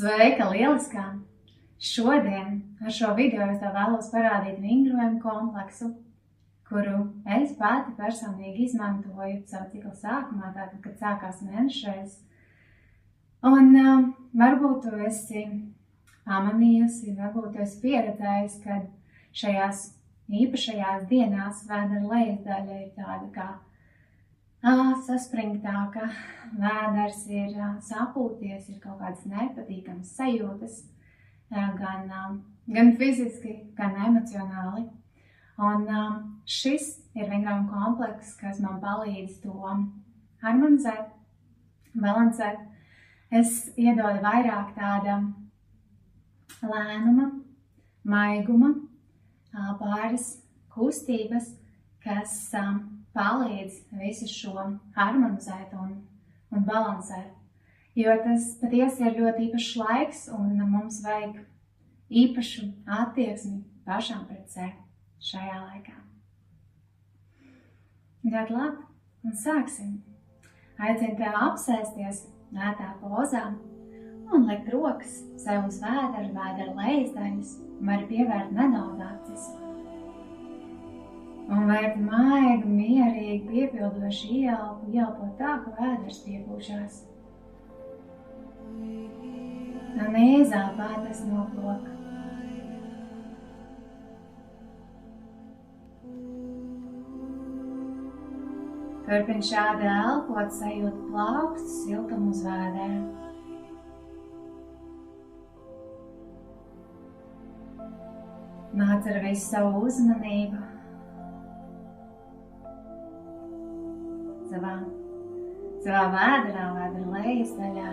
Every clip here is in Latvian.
Sveika, lieliskā! Šodien ar šo video es tev vēlos parādīt vingrojumu kompleksu, kuru es pati personīgi izmantoju savu ciklu sākumā, tātad, kad sākās mēnešreiz. Un varbūt tu esi pamanījusi, varbūt tu esi pieredzējis, ka šajās īpašajās dienās vēdera lejasdaļa ir tāda kā saspringtāka, vēders ir sapūties, ir kaut kādas nepatīkamas sajūtas, gan fiziski, gan emocionāli. Un šis ir vingrojuma komplekss, kas man palīdz to harmonizēt, balansēt. Es iedodu vairāk tāda lēnuma, maiguma, pāris kustības, kas palīdz visu šo harmonizēt un balansēt. Jo tas patiesi ir ļoti īpašs laiks un mums vajag īpašu attieksmi pašām pret sevi šajā laikā. Ļoti labi, un sāksim. Aicinu tev apsēsties ērtā pozā un likt rokas sev uz vēdera lejasdaļas, var pievērt nedaudz acis. Un vērt maigu, mierīgi, piepildoši ieelpot tā, ka vēders piepūšās. Un izelpā tas noplok. Turpin šādi elpot, sajūt plaukstu siltumu uz vēdera. Nāc ar visu savu uzmanību savā vēderā, vēdera lejasdaļā.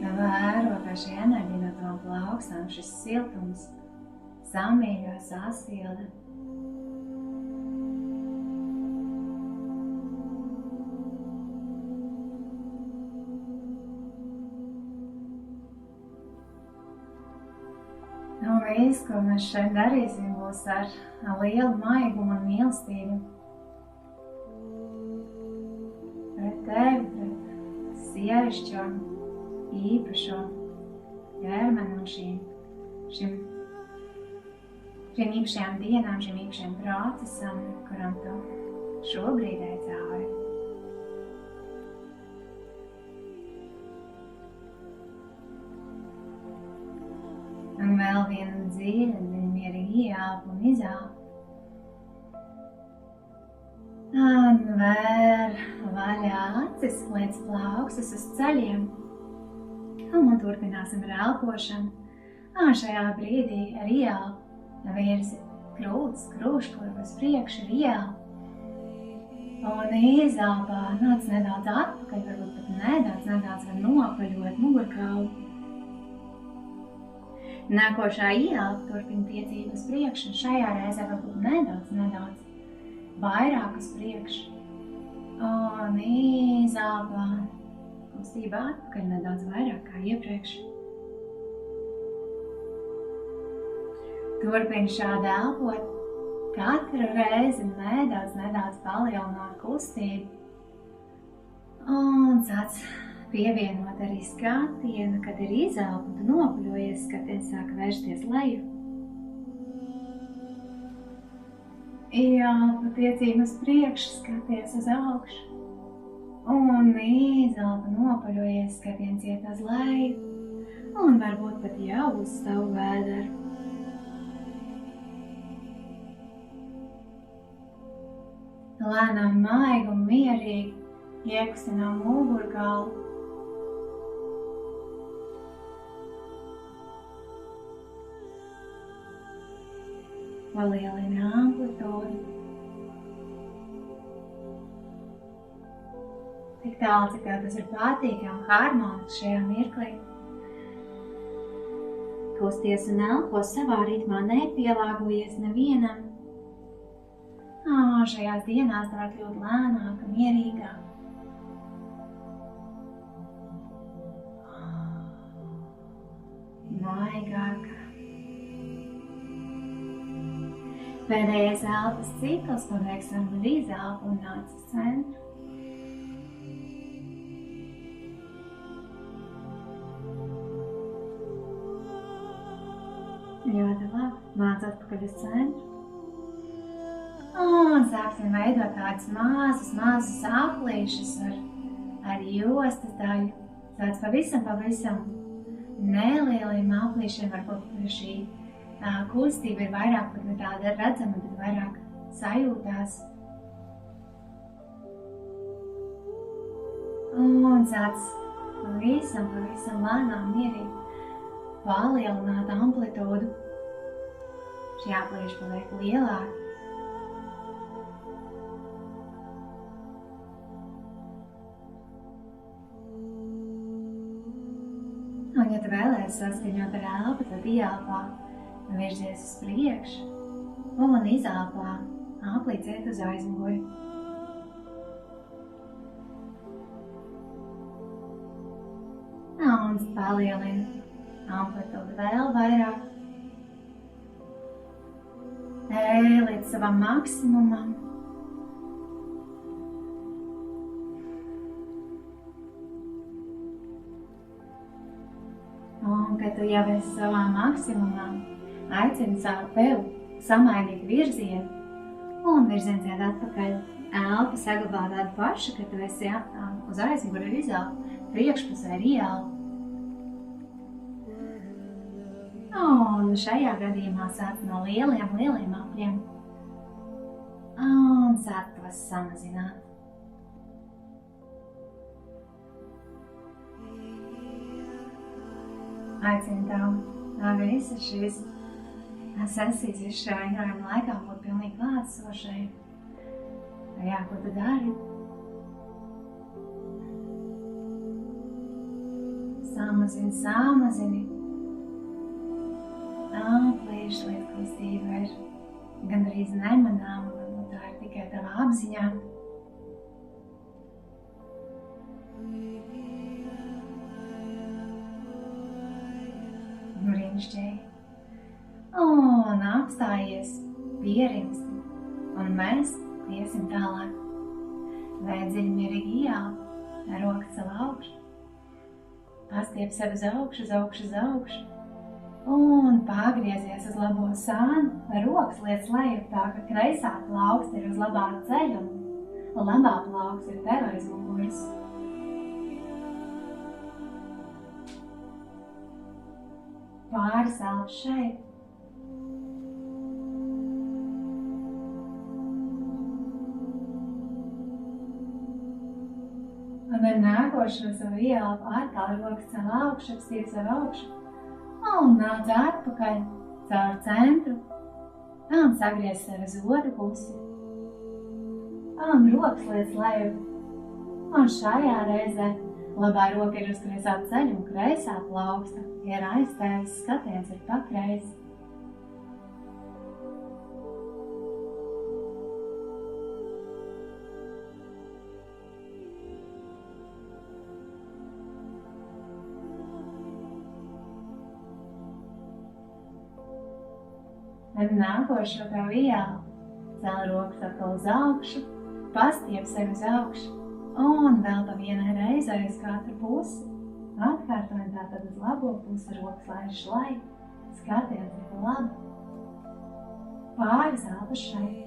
Vēro, kā šī enerģija no tām plaukstām, šis siltums samīļo, sasilda. Un viss, ko mēs šeit darīsim, būs ar lielu maigumu un mīlestību. Pret tevi, pret sievišķo, īpašo ķermeni un šīm īpašajām dienām, šīm īpašajām procesam, kuram tu šobrīd ej cauri. Un vēl viena dziļa, mierīgi ieelpa un izelpa. Un vēr vaļā acis, liec plaukstas uz ceļiem. Un turpināsim ar elpošanu. Šajā brīdī ar ieelpu virzi krūtis, krūškurvas priekš ar ieelpu. Un izelpā nāc nedaudz atpakaļ, varbūt pat nedaudz var nopaļot mugurkaulu. Nākošā ieelpa turpina tiecību uz priekšu, un šajā reizē varbūt nedaudz vairāk uz priekšu. Un izelpā kustība atpakaļ nedaudz vairāk kā iepriekš. Turpini šādi elpot, katru reizi nedaudz palielināt kustību. Un sāc pievienot arī skatienu, kad ir izelpa un tu nopaļojies, skatiens sāk vērsties leju. Ieelpa tiecību uz priekšu, skaties uz augšu. Un izelpa nopaļojies, skatiens iet uz leju. Un varbūt pat jau uz savu vēderu. Lēnām maigi un mierīgi iekustinām mugurkaulu. Palielina amplitūdu. Tik tālu, cik tev tas ir patīkami un harmoniski šajā mirklī. Kusties un elpo savā ritmā, nepielāgojies nevienam. Šajās dienās tā var kļūt lēnāka, mierīgāka. Maigāka. Pēdējais elpas cikls pabeigsim ar izelpu un nāc uz centru. Ļoti labi. Māc atpakaļ uz centru. Un sāksim veidot tādus mazus aplīšus ar jostas daļu. Tāds pavisam nelieliem aplīšiem, varbūt šī kustība ir vairāk pat ne tāda redzama, bet vairāk sajūtās. Un sāc pavisam lēnām mierīgi palielināt amplitūdu. Šī aplīša paliek lielāka. Un, ja tu vēlēsi saskaņot ar elpu, tad ieelpā virzies uz priekšu un izelpā aplīciet uz aizmuguri. Un palielini amplitūdu vēl vairāk. Ej līdz savam maksimumam. Un, kad tu jau esi savā maksimumā, aicini savu tev samainīt virzienu un virziens iet atpakaļ. Elpa saglabā tādu pašu, ka tu esi uz aizmuguri ir izelpa, priekšpusē ir ieelpa. Un šajā gadījumā sāc no lieliem apļiem un sāc tos samazināt. Aicinu tev visas šīs sesijas visu šajā vingrojuma laikā būt pilnīgi klātsošai. Jā, ko tu dari? Samazini. Aplīši, līdz kustība ir gandrīz nemanāma, varbūt tā ir tikai tavā apziņā. Brīnišķīgi. Un apstājies, pierimsti, un mēs iesim tālāk. Vēd dziļi mierīgi ieelpa, rokas cel augšu, pastiep sevi uz augšu, un pagriezies uz labo sānu, rokas liec leju tā, ka kreisā plauksta ir uz labā ceļa, un labā plauksta ir tev aiz muguras. Pāris elpas šeit. Un ar nākošo savu ieelpu atkal rokas cel augšu, stiep sev augšu. Un nāc atpakaļ caur centru un sagriez sevi uz otru pusi. Un rokas liec leju. Un šajā reizē labā roka ir uz kreisā ceļa un kreisā plauksta. Ir aiztēvis, skatiens ir pakreiz. Nākošo tev ieelpa, cel rokas atkal uz augšu, pastiep sevi uz augšu un vēl pa vienai reizei uz katru pusi. Atkārtojam tātad uz labo pusi, rokas laiž leju, skatiens ir pa labu. Pāris elpas šeit.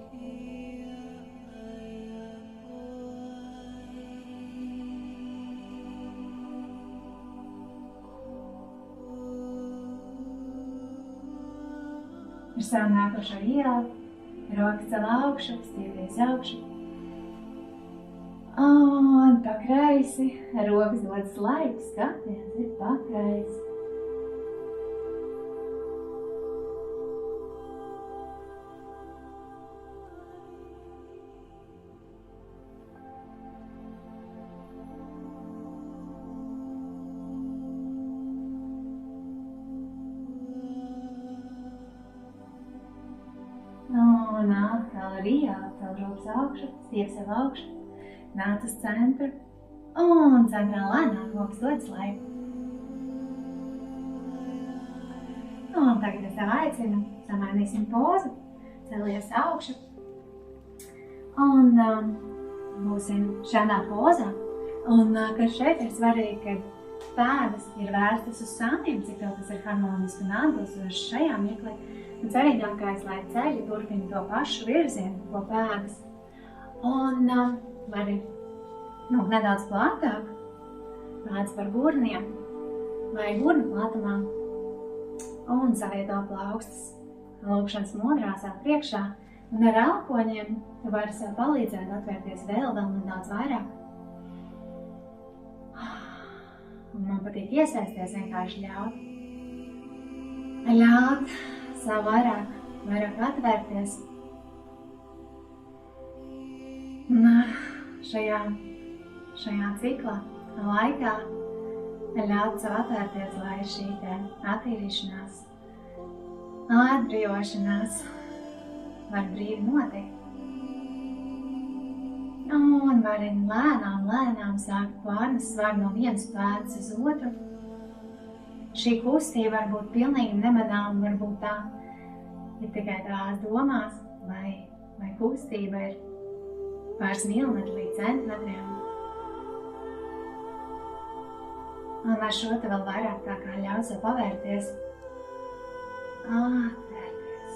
Ar savu nākošo ieelpu, rokas cel augšu, stiepies augšu. Un pa kreisi, rokas dodas leju, skatiens ir pa kreisi. Un atkal ar ieelpu, cel rokas augšu, stiep sev augšu, nāc uz centru un centrā lēnāk rokas dodas leju. Un tagad es tev aicinu, samainīsim pozu, celies augšu un būsim šādā pozā. Un kas šeit ir svarīgi, kad pēdas ir vērstas uz sāniem, cik tev tas ir harmoniski un atbilstoši šajā mirklī. Un svarīgākais, lai ceļi turpina to pašu virzienu, ko pēdas. Un vari nedaudz plātāk, pēdas par gurniem vai gurnu platumā un savieto plaukstas lūkšanas modrāsā priekšā. Un ar elpoņiem tu vari sev palīdzēt atvērties vēl nedaudz vairāk. Un man patīk iesaisties, vienkārši ļaut sev vairāk atvērties. Un šajā cikla laikā ļaut sev atvērties, lai šī te attīrīšanās, atbrīvošanās var brīvi notikt. Un vari lēnām sākt pārnes svaru no vienas pēdas uz otru. Šī kustība var būt pilnīgi nemanāma, varbūt tā ir tikai tās domās, vai kustība ir pāris milimetri līdz centimetriem. Un ar šo te vēl vairāk tā kā ļauj sev pavērties. Atvērties.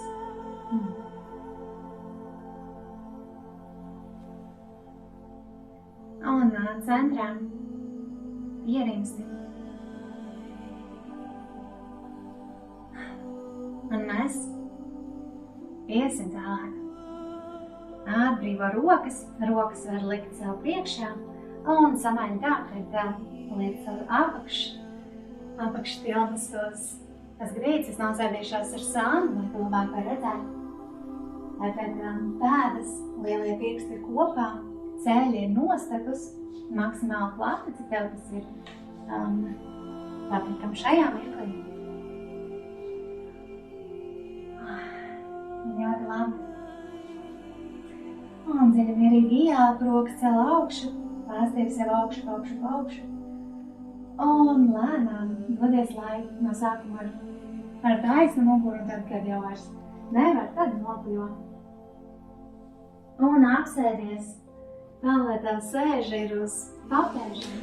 Un centrā pierimsti. Un mēs iesim tālāk. Atbrīvo rokas var likt sev priekšā un samaini tā, kad liek sev apakštilnes uz grīdas, nosēdīšos ar sānu, lai to labāk var redzēt. Tad pēdas, lielie pirksti ir kopā, ceļi ir nostepus, maksimāli plati, cik tev tas ir patīkam šajā mirklī. Ļoti labi. Un dziļi mierīgi ieelp, rokas cel augšu, pārstīvi sev augšu. Un lēnām dodies laiku no sākuma ar taisnu muguru, tad, kad jau vairs nevar, tad nopļo. Un apsēdies tā, lai tev sēža ir uz papēžiem.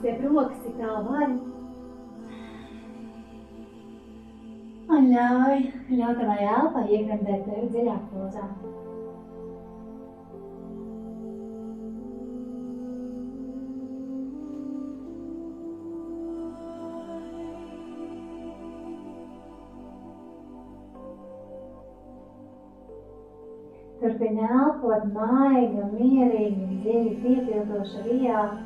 Stiep rokas, cik tālu vari. Un ļauj tavai elpai iegremdēt tevi dziļāk pozā. Turpini elpot maigi un mierīgi, dziļi piepildoši ar ieelpu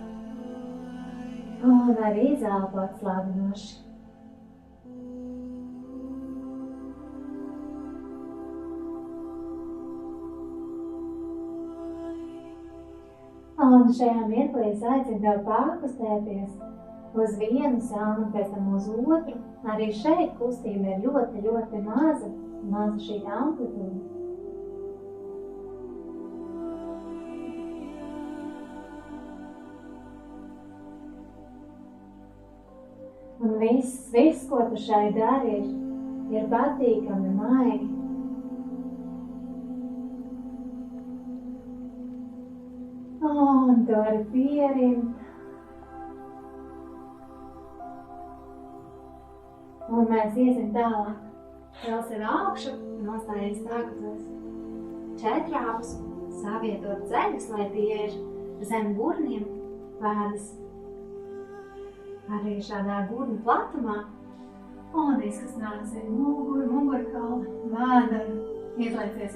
un arī izelpot slāpinoši. Un šajā mirklī es aicinu tev pārkustēties uz vienu sānu, pēc tam uz otru. Arī šeit kustība ir ļoti maza šī amplitūda. Un viss, ko tu šai dari, ir patīkami, maigi. Un tu vari pierimt. Un mēs iesim tālāk. Vēl sev augšu, nostājies tā, ka tu esi četrāpus, savietot ceļus, lai tie ir zem gurniem, pēdas arī šādā gurnu platumā. Un izkastinās ir mugurkaula, vēderi, izlaicies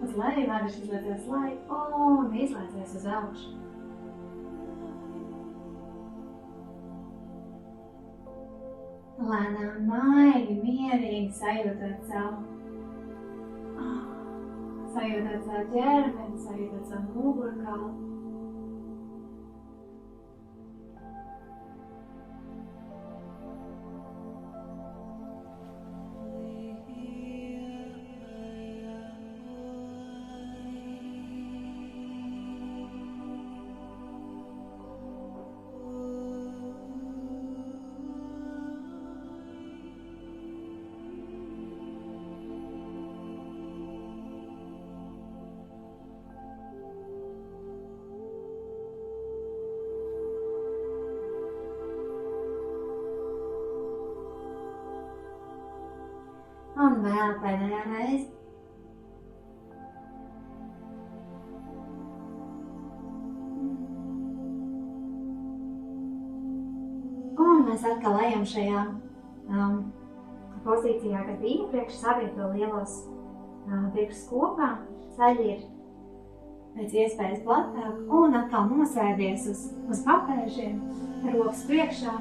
uz leju, vēders izlaicies uz leju un izlaicies uz augšu. Lēnām, maigi, mierīgi sajūtot savu ķermeni, sajūtot savu mugurkaulu. Un vēl pēdējā reize. Un mēs atkal ejam šajā pozīcijā, kad iepriekš savieto lielos pirkstus kopā, ceļi ir pēc iespējas platāk un atkal nosēdies uz papēžiem, rokas priekšā.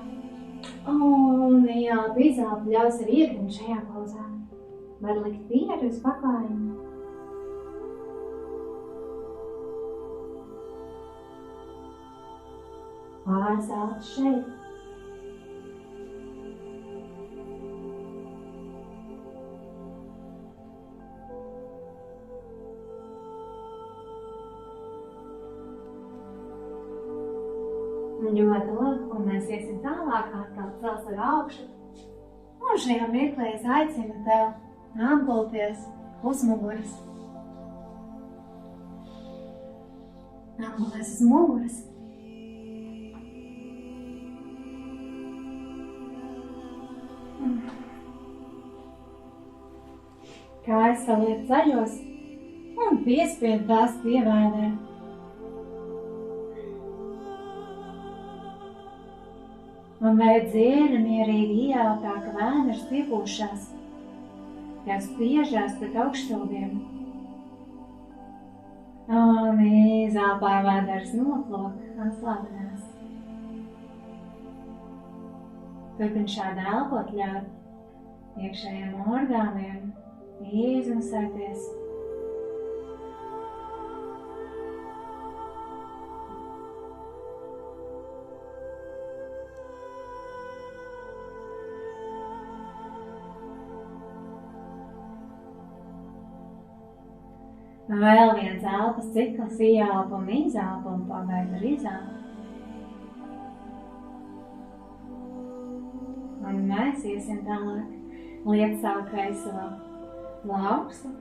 Un ielpu, izelpu, ļauj sev iegrimt šajā pozā. Var likt pieru uz paklājiņu. Pārsālt šeit. Ļoti labi, un mēs iesim tālāk, atkal cels ar augšu. Un šajā mirklī es aicinu tev apgulties uz muguras. Apgulties uz muguras. Kājas saliek ceļos un piespied tās pievēdē. Un veic dziļi, mierīgi ieelpā, ka vēders piepūšās, kas spiežās pret augšstūbiem. Un izelpā vēders noplok, atslābinās. Turpin šādi elpot ļaut iekšējiem orgāniem izmasēties. Vēl viens elpas cikls, ieelpa un izelpa un pabeidz ar izelpu. Un mēs iesim tālāk. Liec savu kreiso plaukstu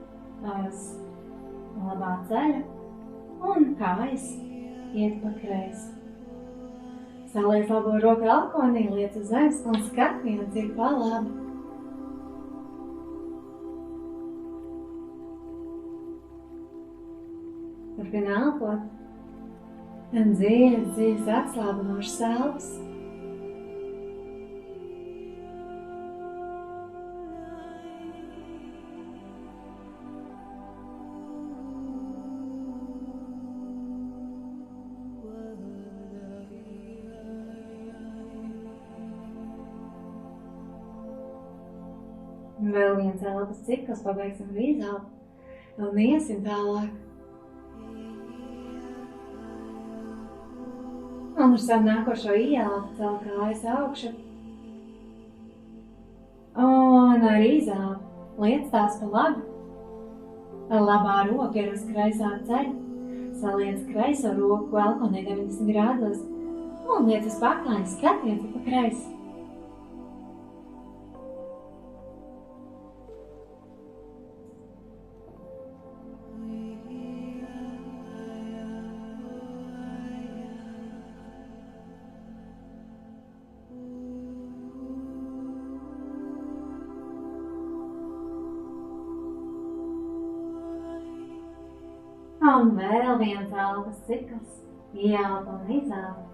uz labā ceļa un kājas iet pa kreisi. Saliec labo roku alkonī, liec uz zemes un skatiens ir pa labi. Turpin elpot, un dzīves atslābinošas elpas. Vēl viens elpas cikls, pabeigsim ar izelpu un iesim tālāk. Un ar savu nākošo ieelpu cel kājas augšu. Un ar izelpu liec tās pa labi. Labā roka ir uz kreisā ceļa. Saliec kreiso roku elkonī 90 grādos un liec uz paklājiņu, skatiens pa kreisi. Un vēl viens elpas cikls, ieelpa un izelpa.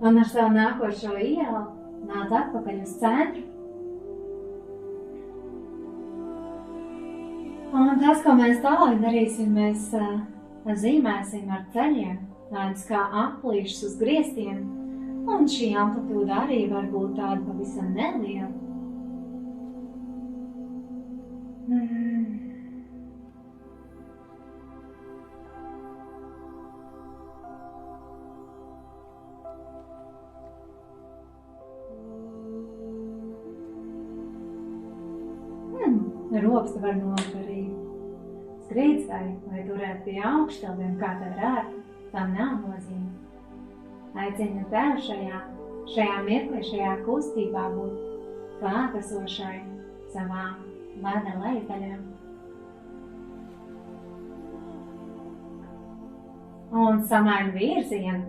Un ar savu nākošo ieelpu nāc atpakaļ uz centru. Un tas, ko mēs tālāk darīsim, mēs zīmēsim ar ceļiem, tādus kā aplīšus uz griestiem, un šī amplitūda arī var būt tāda pavisam neliela. Rokas tu var nolikt arī skrīdstari vai turēt pie augšstāviem, kā tev rētu, tam nav nozīme. Aicinu tev šajā mirklī, šajā kustībā būt klātesošai savām vada lejdaļām. Un samaini virzienu,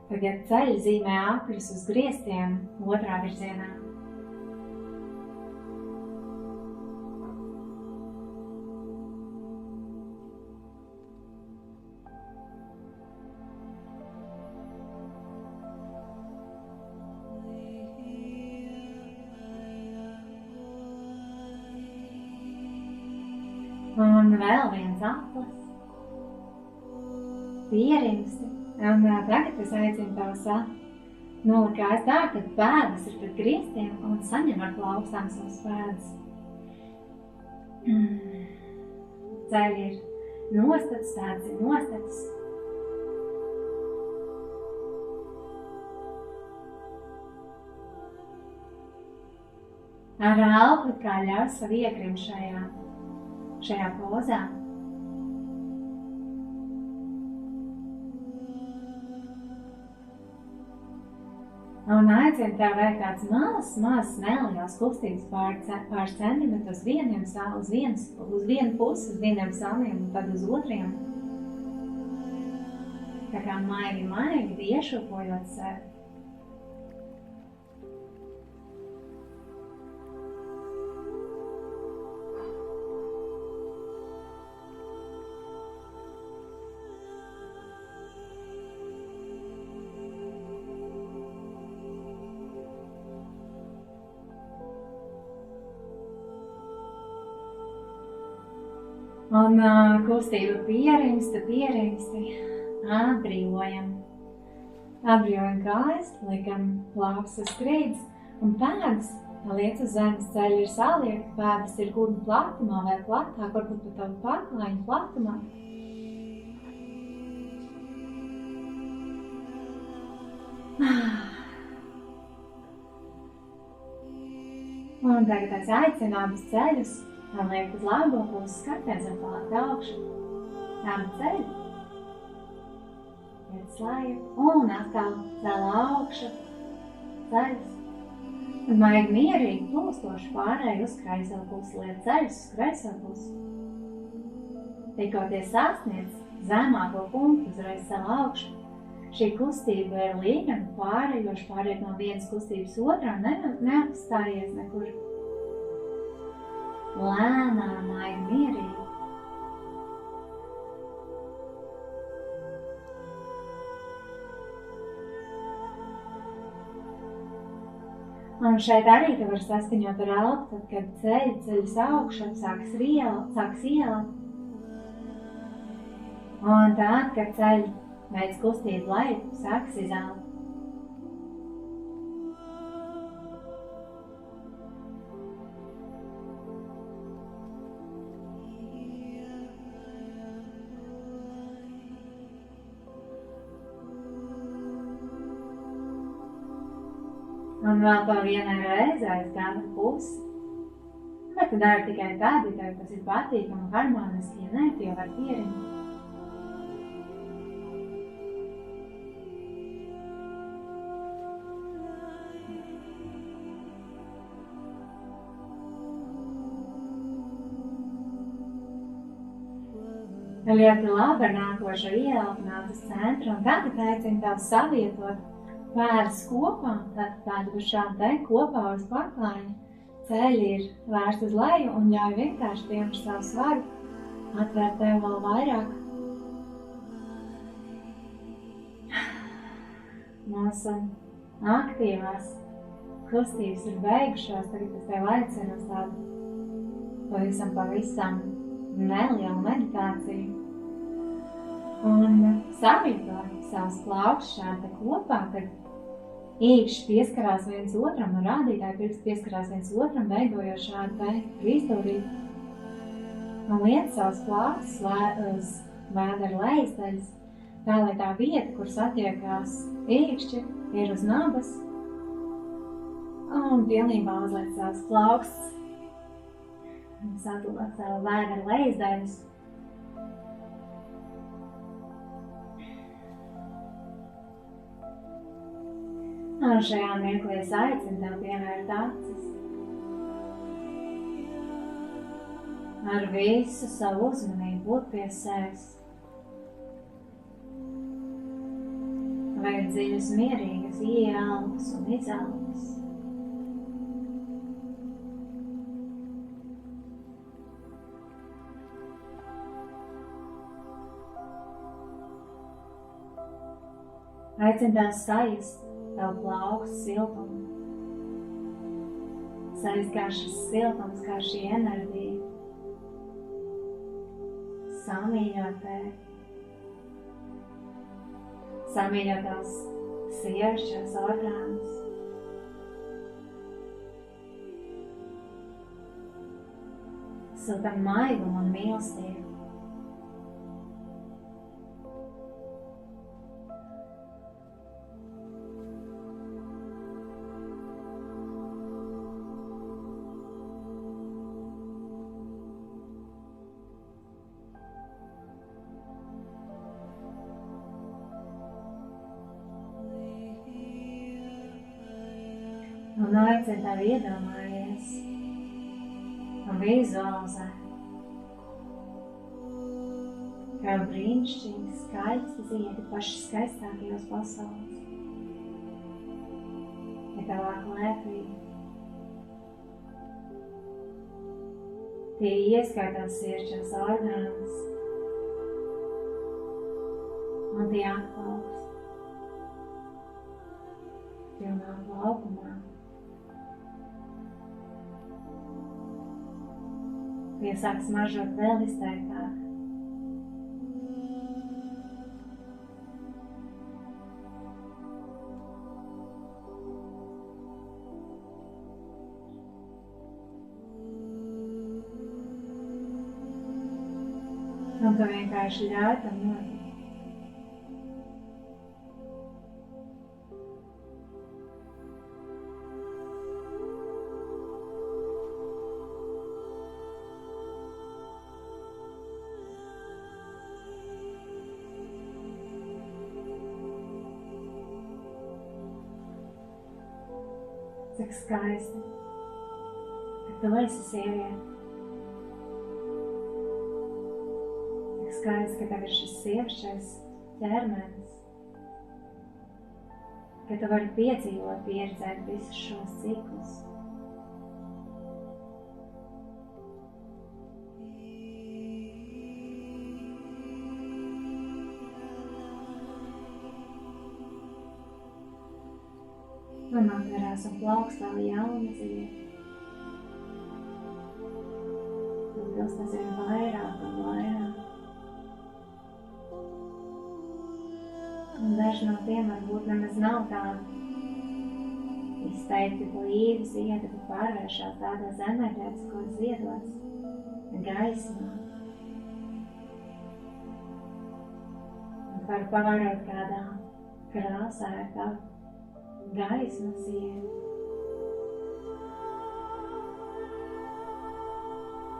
tagad ceļu zīmē aplis uz griestiem otrā virzienā. Un vēl viens aplis. Pierimsti. Un tagad es aicinu tev nolikājas tā, ka pēdas ir pret griestiem un saņem ar plaukstām savas pēdas. Ceļi ir nostatas, pēdas ir nostatas. Ar elpu kā ļauj savu iekrimt šajā pozā. Un aicinu tev veikt tāds mazs neliels kustības pāris centimetrus uz vienu pusi, uz vieniem saliem un tad uz otriem. Tā kā maigi iešūpojot sevi. Un kustība pierimsti, atbrīvojam kājas, liekam plaukstas uz grīdas un pēdas liec uz zemes. Ceļi ir saliekti, pēdas ir gurnu platumā vai platāk, varbūt pat tavu paklājiņu platumā. Un tagad es aicinu abus ceļus liek uz labo pusi, skaties un palēt augšu. Abi ceļi. Iet slēju un atkal cēl augšu. Ceļus. Un maigi mierīgi plūstoši pārēj uz kreiso pusi, liek ceļus uz kreiso pusi. Tikko tie sasniedz zemāko punktu uzreiz cēl augšu. Šī kustība ir līgana pārējoši, pārējot no vienas kustības otrā, neapstājies nekur. Lēnām, maigi mierīgi. Un šeit arī tu vari saskaņot ar elpu, tad, kad ceļas augšu, sāks iela. Un tad, kad ceļi veids kustību leju, sāks izelt. Un vēl pa vienai reizē uz kādu pusi. Bet tu dari tikai tad, ja tev tas ir patīkami un harmoniski, ja nē, tu jau vari pierimt. Ļoti labi ar nākošo ielpu nāc uz centru, un tagad aicinu tev savietot pēdas kopā, tad pēdušām te kopā uz paklājiņa. Ceļi ir vērsti uz leju un ļauj vienkārši tiem ar savu svaru atvērt tev vēl vairāk. Mūsu aktīvās kustības ir beigušās, tagad es tev aicinu uz tādu pavisam nelielu meditāciju. Un savietot savus plaušas šādi kopā, kad īkšķi pieskarās viens otram un rādītāji pirksti pieskarās viens otram, veidojot šādu te kristūrīti. Un liec savus plaušas uz vēdera lejasdaļas, tā lai tā vieta, kur satiekās īkšķi, ir uz nabas. Un pilnībā uzliec savus plaušas. Un sadalot savu vēdera lejasdaļas. Un šajā mirklī es aicinu tev pievērt acis. Ar visu savu uzmanību būt pie sevis. Veikt dziļas, mierīgas ieelpas un izelpas. Aicinu tev sajust tavu plaukstas siltumu. Sajust, kā šis siltums, kā šī enerģija samīļot tevi. Samīļot tavas sievišķās orgānus. Sūtam maigumu un mīlestību. Un aicinu tevi iedomājies un vizualizē, kā brīnišķīgi skaisti ziedi paši skaistākajos pasaules. Ja tavā klēpī tie ieskaitās sirdsčās orgānus un tie atplauks pilnā laukumā. Tie sāk smaržot vēl izteiktāk. Un tu vienkārši ļauj tam notikt. Cik skaisti, ka tu esi sieviete. Cik skaisti, ka tev ir šis sievišķais ķermenis. Ka tu vari piedzīvot, pieredzēt visus šos ciklus. Un atverās un plauks vēl jauna zieda. Un pilst aizvien vairāk un vairāk. Un daži no tiem varbūt nemaz nav tādi izteikti blīvi ziedi, bet pārvēršās tādos enerģētiskos ziedos, gaismā. Un var pavērot kādā krāsā ar tavu gaismas iet.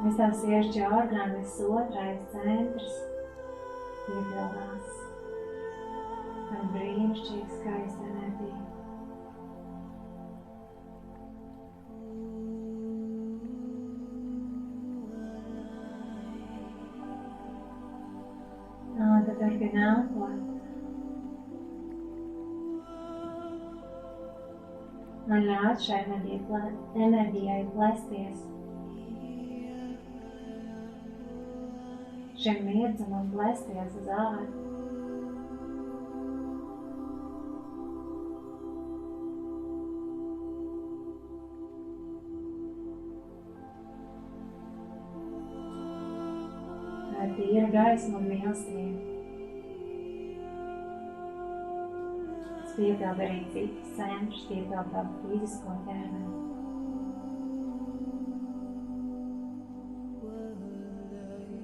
Viss tavs sievišķa orgāna, viss otrais centrs piepildās ar brīnišķīgu skaistu enerģiju. Un tad turpina elpot. Un ļaut šai enerģijai plēsties. Šim mirdzumam plēsties uz ārā. Tā ir tīra gaisma un mīlestība. Piepild arī citas centrus, piepild tavu fizisko ķermeni.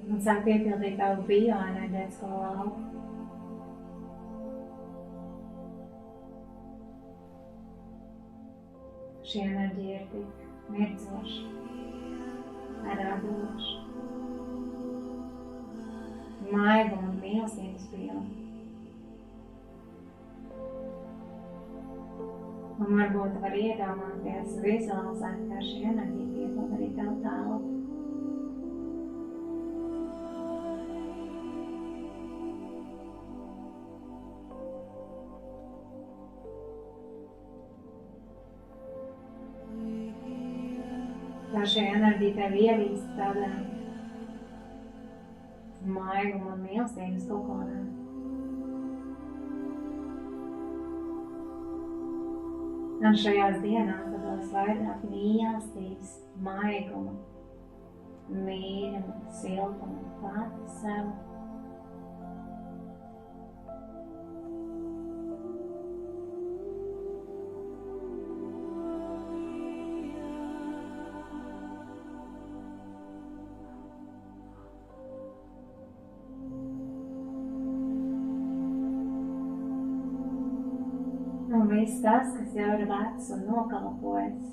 Un sāk piepildīt tavu bioenerģētisko lauku. Šī enerģija ir tik mirdzoša, radoša, maiga un mīlestības pilna. Un varbūt var iedomāties, vizualizēt, kā šī enerģija piepild arī tavu telpu. Kā šī enerģija tevi ievīst tādā maiguma un mīlestības kokonā. Un šajās dienās dabūs vairāk mīlestības, maiguma mīļa un silta un pati sev. Un viss tas, kas jau ir vecs un nokalpojis,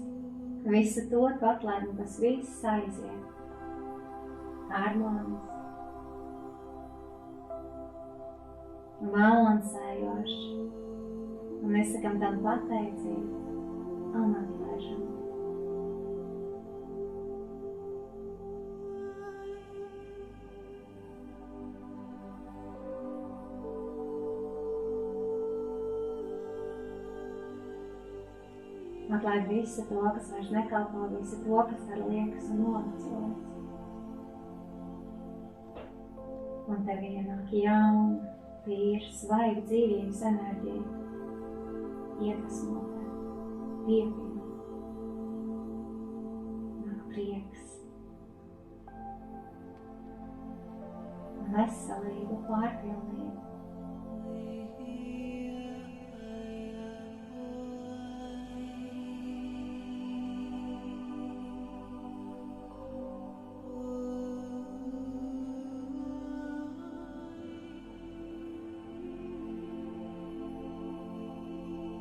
visu to tu atlaid, un tas viss aiziet. Harmonis, balansējoši, un mēs sakam tam pateicību un atlaižam. Atlaid visu to, kas vairs nekalpo, visu to, kas ar liekas un novecojas. Un tev ienāk jauna, tīra, svaiga dzīvības enerģija, iedvesmo tev, piepilna, nāk prieks, veselība, pārpilnība.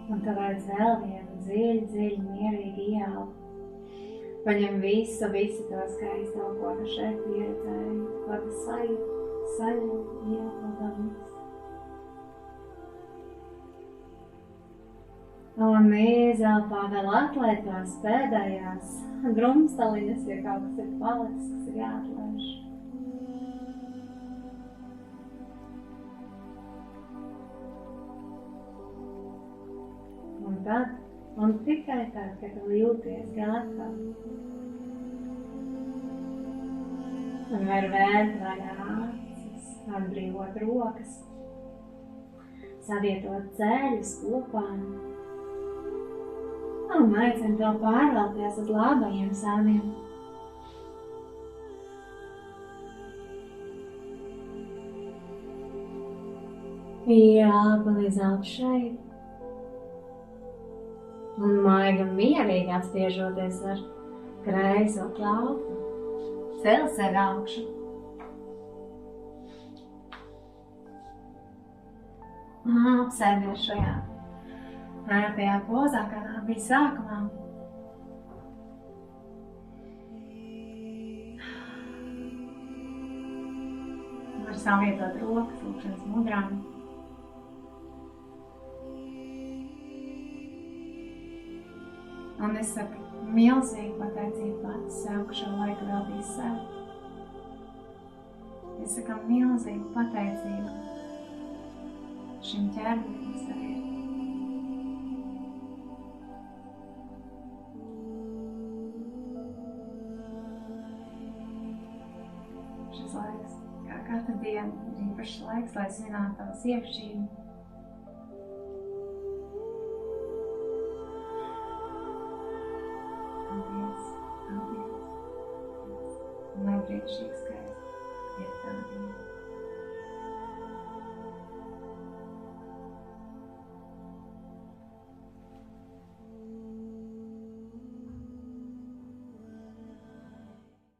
Un tev vajadz vēl vienu dziļi, mierīgi ieelpu. Paņem visu to skaisto, ko tu šeit pieredzēji, ko tu sajūti, ieelpodams. Un izelpā vēl atlaid tās pēdējās drumstaliņas, ja kaut kas ir palicis, kas ir jāatlaiž. Un tad, un tikai tad, kad tu jūties gatavi, un var vērt vaļā acis, atbrīvot rokas, savietot ceļus kopā, un aicinu tev pārvelties uz labajiem sāniem. Ieelpa līdz augšai. Un maigi un mierīgi apspiežoties ar kreiso plautu, cel sevi augšu. Apsēdies šajā ērtajā pozā, kādā bija sākumā. Var savietot rokas lūkšanas mudrām. Un es saku milzīgu pateicību pats sev, ka šo laiku veltīju sev. Es saku milzīgu pateicību šim ķermenim, kas tev ir. Šis laiks, kā katru dienu, ir īpašs laiks, lai svinātu tavas iekšķību. Paldies. Un lai priekšīgs